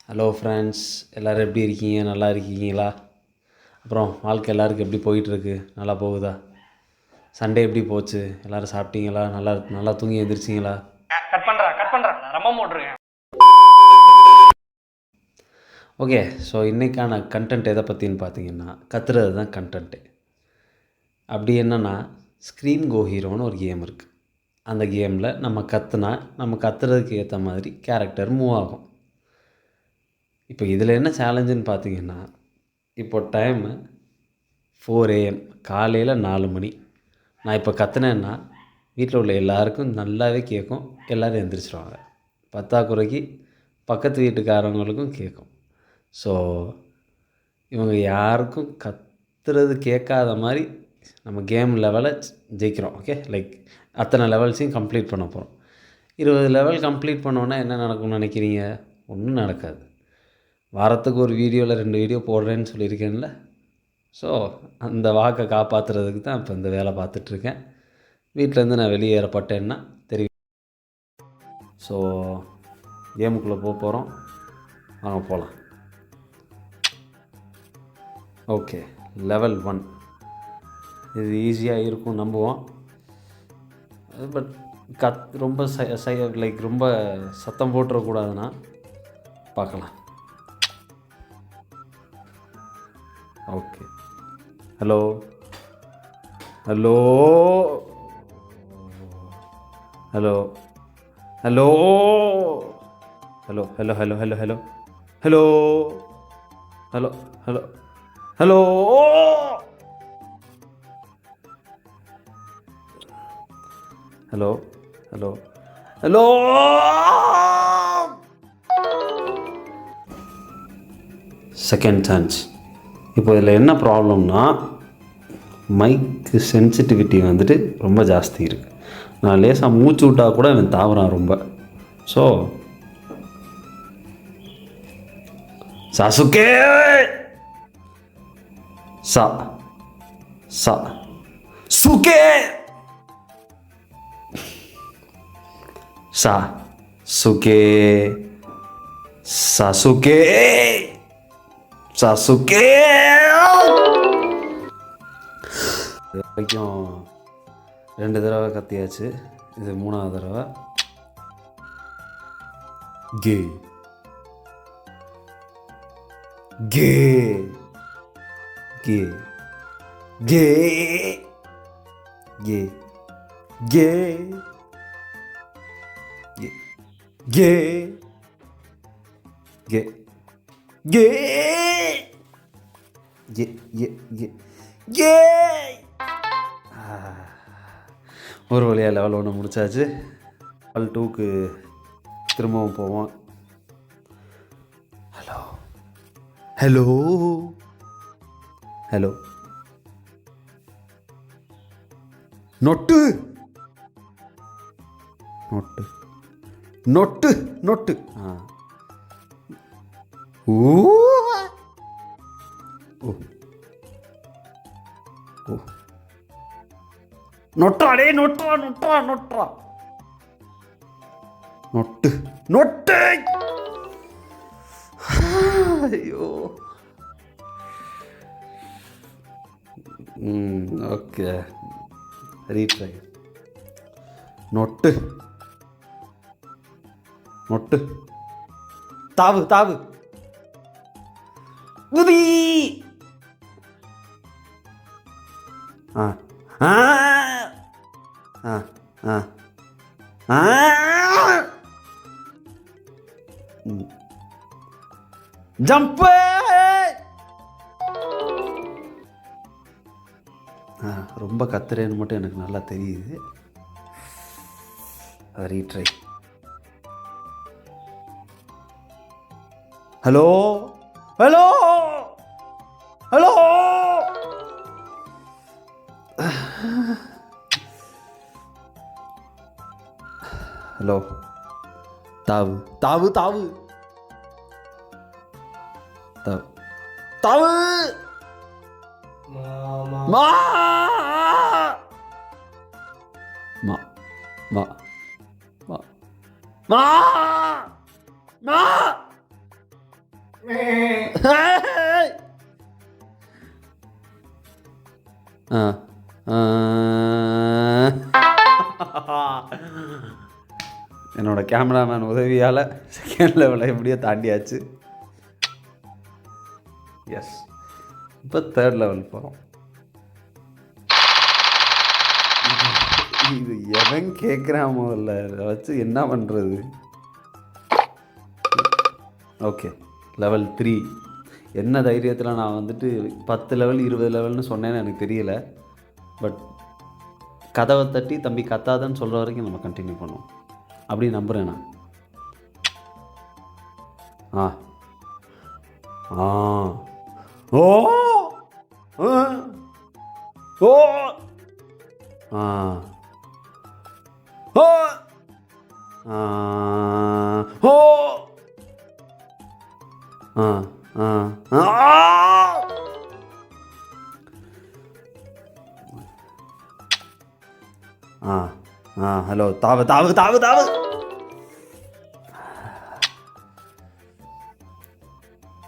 Hello friends, எல்லோரும் எப்படி இருக்கீங்க? நல்லா இருக்கீங்களா? அப்புறம் வாழ்க்கை எல்லாருக்கும் எப்படி போயிட்டுருக்கு? நல்லா போகுதா? சண்டே எப்படி போச்சு? எல்லோரும் சாப்பிட்டீங்களா? நல்லா நல்லா தூங்கி எழுந்திரிச்சிங்களா? கட் பண்ணுறா ரொம்ப மூட்ருங்க. ஓகே, ஸோ இன்றைக்கான கண்டென்ட் எதை பற்றின்னு பார்த்தீங்கன்னா, கத்துறது தான் கண்டென்ட்டு. அப்படி என்னென்னா, ஸ்க்ரீன் கோ ஹீரோன்னு ஒரு கேம் இருக்குது. அந்த கேமில் நம்ம கற்றுனா நம்ம கத்துறதுக்கு ஏற்ற மாதிரி கேரக்டர் மூவ் ஆகும். இப்போ இதில் என்ன சேலஞ்சுன்னு பார்த்தீங்கன்னா, இப்போ டைமு 4 AM, காலையில் 4 மணி. நான் இப்போ கத்துனேன்னா வீட்டில் உள்ள எல்லாருக்கும் நல்லாவே கேட்கும். எல்லோரும் எழுந்திரிச்சிருவாங்க. பத்தாக்குறைக்கு பக்கத்து வீட்டுக்காரவங்களுக்கும் கேட்கும். ஸோ இவங்க யாருக்கும் கத்துறது கேட்காத மாதிரி நம்ம கேம் லெவலை ஜெயிக்கிறோம். ஓகே, லைக் அத்தனை லெவல்ஸையும் கம்ப்ளீட் பண்ண போகிறோம். 20 லெவல் கம்ப்ளீட் பண்ணோன்னா என்ன நடக்கும்னு நினைக்கிறீங்க? ஒன்றும் நடக்காது. வாரத்துக்கு ஒரு வீடியோவில் 2 வீடியோ போடுறேன்னு சொல்லியிருக்கேன்ல. ஸோ அந்த வாக்கை காப்பாற்றுறதுக்கு தான் இப்போ இந்த வேலை பார்த்துட்ருக்கேன். வீட்டிலேருந்து நான் வெளியேறப்பட்டேன்னா தெரியும். ஸோ கேமுக்குள்ளே போகிறோம், வாங்க போகலாம். ஓகே, லெவல் 1 இது ஈஸியாக இருக்கும் நம்புவோம். பட் ரொம்ப லைக் ரொம்ப சத்தம் போட்டுறக்கூடாதுன்னா பார்க்கலாம். Okay, hello hello hello hello hello hello hello hello hello hello hello hello hello hello hello hello. Second chance. இப்போ இதில் என்ன ப்ராப்ளம்னா, மைக்கு சென்சிட்டிவிட்டி வந்துட்டு ரொம்ப ஜாஸ்தி இருக்குது. நான் லேசாக மூச்சு விட்டால் கூட அவன் தாவறான் ரொம்ப. ஸோ சாசுகே சா சா சுகே சா சுகே சாசுகே சாசுகே. இது வரைக்கும் 2 தடவை கத்தியாச்சு. இது 3ஆவது தடவை. கே கே கே கே கே கே கே கே கே கே கே கே கே. ஒரு வழியாக லெவல் 1 முடிச்சாச்சு. லெவல் 2க்கு திரும்பவும் போவோம். ஹலோ ஹலோ ஹலோ நொட்டு நொட்டு நொட்டு நொட்டு. ஓ ஓ ஓ நொட்டாடே நொட்டா நொட்டா நொட்டா நொட்டு நொட்டு. ஐயோ. Okay, retry. நொட்டு நொட்டு தாவு தாவு குதி. ஆ ஆ ஆ ஆ ஆ. ஜம்ப்பு. ரொம்ப கத்துறேன்னு மட்டும் எனக்கு நல்லா தெரியுது. Retry. Hello hello hello. Hello தாவு தாவு தாவு தாவு தாவு. மா மா மா மா மா மா ஆ என்னோட கேமராமேன் உதவியால் செகண்ட் லெவலை எப்படியோ தாண்டியாச்சு. எஸ், இப்போ தேர்ட் லெவல் போகிறோம். இது எவன் கேட்குறான் முதல்ல, இதை வச்சு என்ன பண்ணுறது? Okay, level 3. என்ன தைரியத்தில் நான் வந்துட்டு 10 லெவல் 20 லெவல்னு சொன்னேன்னு எனக்கு தெரியல. பட் கதவை தட்டி தம்பி கத்தாதன்னு சொல்கிற வரைக்கும் நம்ம கண்டினியூ பண்ணுவோம் அப்படி நம்புகிறேன் நான். ஆ ஆ ஓ ஓ ஆ ஓ ஓ ஆ ஆ ஆ ஆ ஹலோ, தாவு தாவு தாவு தாவு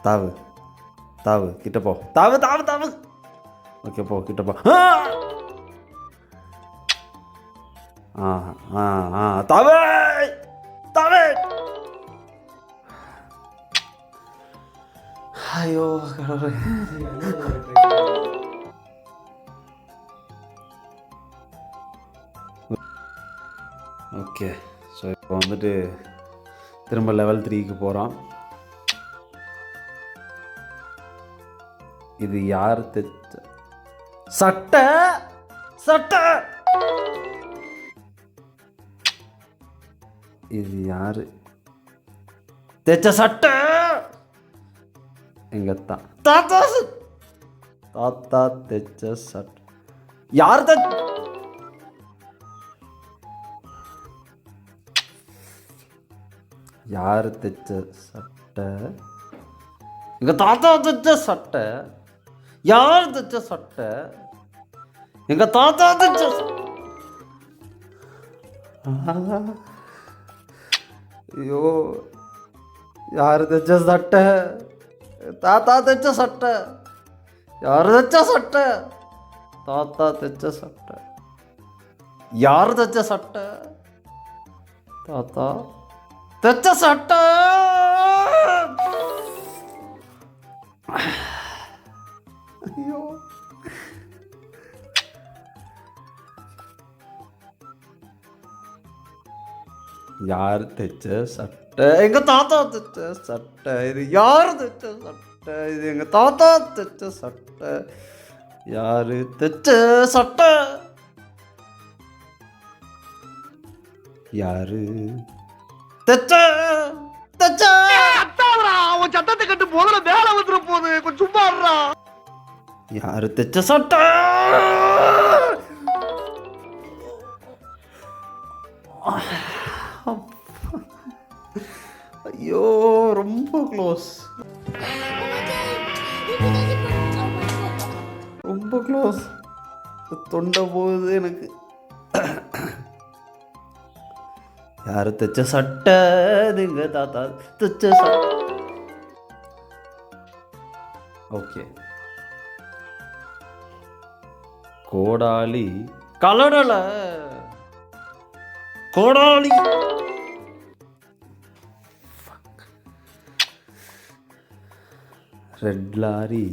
தாவு தாவு கிட்ட போ, தாவு தாவு தாவு. ஓகே, போ கிட்ட போ. ஆ ஆ ஆ தாவு தாவு. ஐயோ கடவுளே. ஓகே, ஸோ இப்போ வந்துட்டு திரும்ப லெவல் 3க்கு போகிறோம். இது யார் தைச்ச சட்டை? சட்டை இது யாரு தைச்ச சட்டை? எங்க தாத்தா தாத்தா தைச்ச சட்டை. யார் யார் தைச்ச சட்டை? எங்க தாத்தா தைச்ச சட்டை. யார் தைச்ச சட்டை? எங்க தாத்தா தைச்ச. ஐயோ, யார் தைச்ச சட்டை? தாத்தா தைச்ச சட்டை. யார் தைச்ச சட்டை? தாத்தா தைச்ச சட்டை. யார் தைச்ச சட்டை? தாத்தா தைச்ச சட்டை. ஐயோ, யார் தைச்ச சட்டை? எங்க தாத்தா தைச்ச சட்டை. இது யார் தைச்ச சட்டை? இது எங்க தாத்தா தைச்ச சட்டை. யாரு தைச்ச சட்டை? யாரு தைச்ச தைச்ச உன் சட்டத்தை கட்டு போதுல வேலை வந்துட போகுது, கொஞ்சம் சும்மா இருடா. யாரு தைச்ச சட்டை? ஐயோ, ரொம்ப க்ளோஸ், ரொம்ப க்ளோஸ். தொண்டை போகுது எனக்கு. யாரு தைச்ச சட்டை? எங்க தாத்தா தைச்ச சட்டை. ஓகே, கோடாலி கலடல. கோடாலி red lorry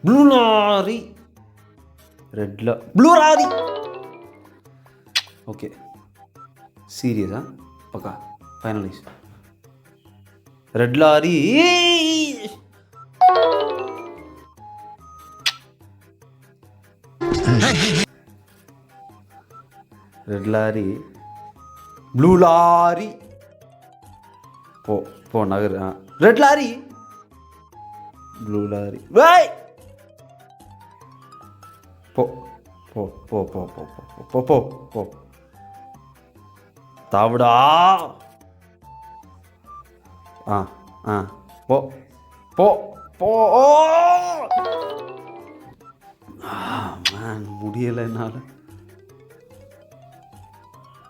blue lorry. Blue lorry. Okay, சீரியஸா? பக்கா finalise. Red lorry. Red lorry blue lorry. போ போ நகர். Red lorry blue lorry. வை போ போ போ போ போ போ போ போ. தாவுடா. ஆ ஆ போ போ போ. மேன், முடியலை என்னால்.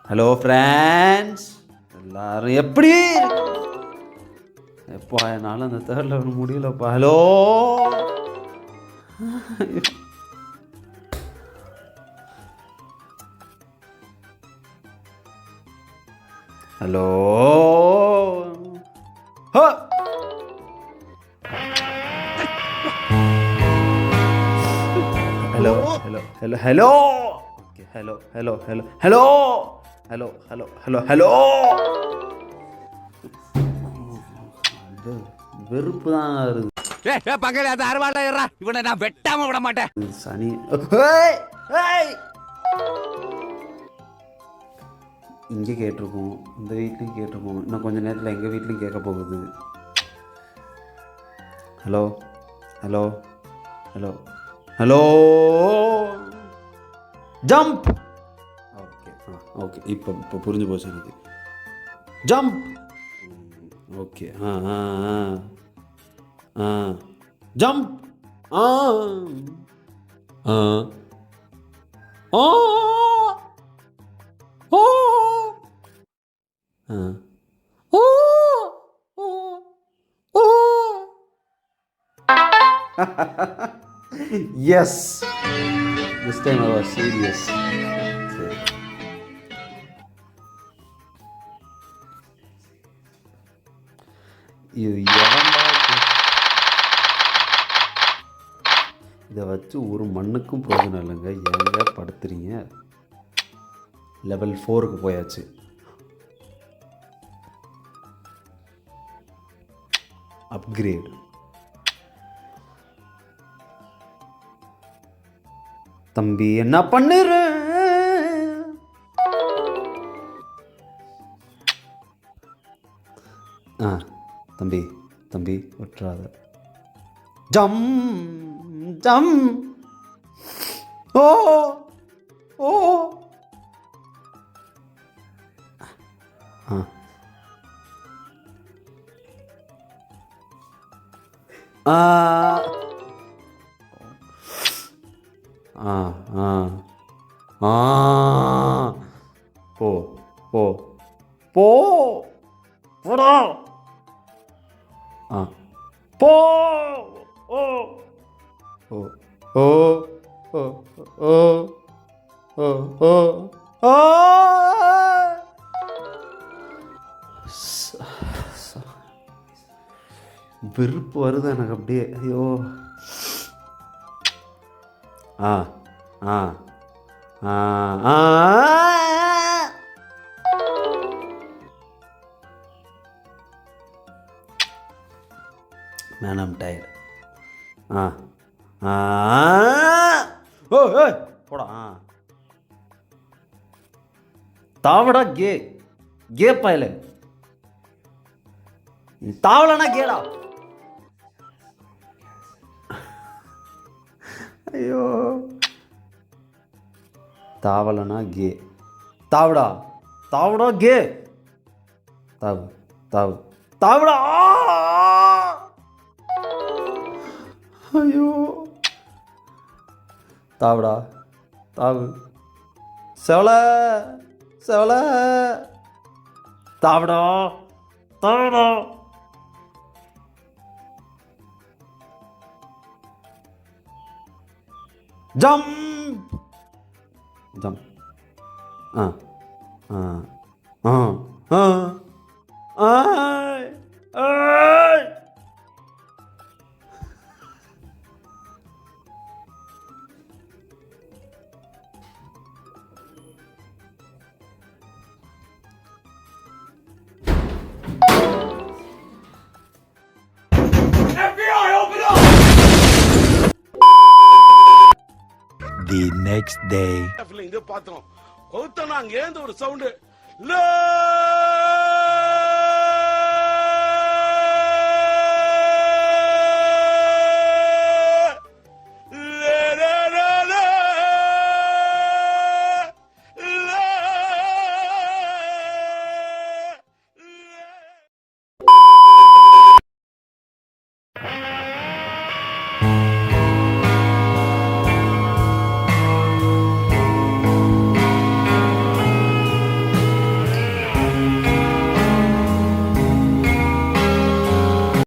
ஹலோ ஃப்ரெண்ட்ஸ், எல்லாரும் எப்படி? எப்பா என்னால் அந்த தேர்ட் லெவல் முடியலப்பா. Hello hello hello hello hello hello okay hello hello hello hello hello hello hello hello வெறுப்பு தான் வருது. பக்கத்துல அந்த அறுவாடா இவனை நான் வெட்டாம விட மாட்டேன். சனி இங்கே கேட்டிருக்கோம், இந்த வீட்லையும் கேட்டிருக்கோம், இன்னும் கொஞ்சம் நேரத்தில் எங்கள் வீட்லையும் கேட்க போகுது. Hello hello hello hello jump. Okay okay இப்போ புரிஞ்சு போச்சு எனக்கு. Jump. Okay jump. Yes, this time I was serious. இது இதை வச்சு ஒரு மண்ணுக்கும் பிரயோஜனம் இல்லைங்க. ஏங்க படுத்துறீங்க? லெவல் 4க்கு போயாச்சு. அப்கிரேட். தம்பி என்ன பண்ணுற? தம்பி தம்பி விட்டுறாத. ஜம் ஜம். ஓ ஓ போ போ போ போடா. போ ஓ ஓ ஓ ஓ ஓ ஓ ஓ. வெறுப்பு வருது எனக்கு அப்படியே. ஐயோ. ஆ ஆ ஆ ஆ. Man, I'm tired. ஓ ஏய் போடா. தாவடா கே கே பயல. தாவலனா கேடா. ஐயோ. தாவலனா கே. தாவடா தாவடா கே. தாவு தாவு தாவடா. ஐயோ. தாவடா தாவு. செவல செவல. தாவடா தாவடா. Jump jump. ஆ ஆ ஆ ஆ ஆய் ஆய். The next day. இங்க பார்த்தோம் கௌத்தனா அங்க ஏந்த ஒரு சவுண்ட்